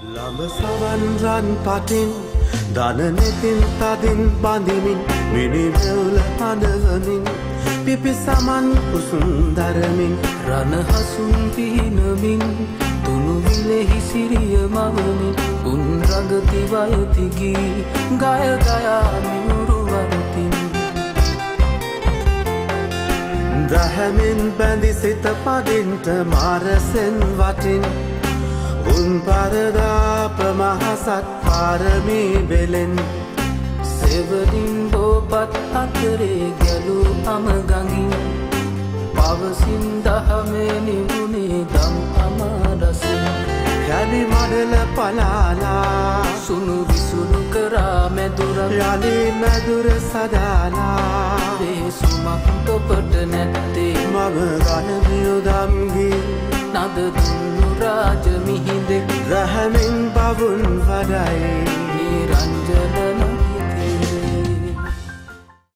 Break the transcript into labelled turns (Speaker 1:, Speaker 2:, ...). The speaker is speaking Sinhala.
Speaker 1: ළඹ සවන් රන් පටින් දන නෙතින් තදින් බඳිමින් මිනිමෙවුල හඬවමින් පිපි සමන් කුසුම් දරමින්
Speaker 2: රණ හසුන් පිහිනමින් තුනු විලෙහි සිරිය මවමින් උන් රඟති වයති ගී ගය ගයා මියුරුවරතින්
Speaker 1: දහැමින් බැඳි සිත පදින්ට මාරසෙන් වටින් උන් පරදාප මහසත් පාරමී බෙලෙන්
Speaker 2: සෙවලින් බෝපත් අතරේ ගැලූ අමගඟින් පවසින් දහමේ නිවුණේ දම් අමාරසින්
Speaker 1: යලි මඩල පලාලා
Speaker 2: සුණු විසුණු කරා මැදුරක්
Speaker 1: යලි මැදුර සදාලා
Speaker 2: වේසුමක් තොපට නැත්තේ
Speaker 1: මම ගනමියුදම්ගී
Speaker 2: නද දුන්නු රාජ මිහිඳෙක්
Speaker 1: රැහැමින් බවුන් වඩයි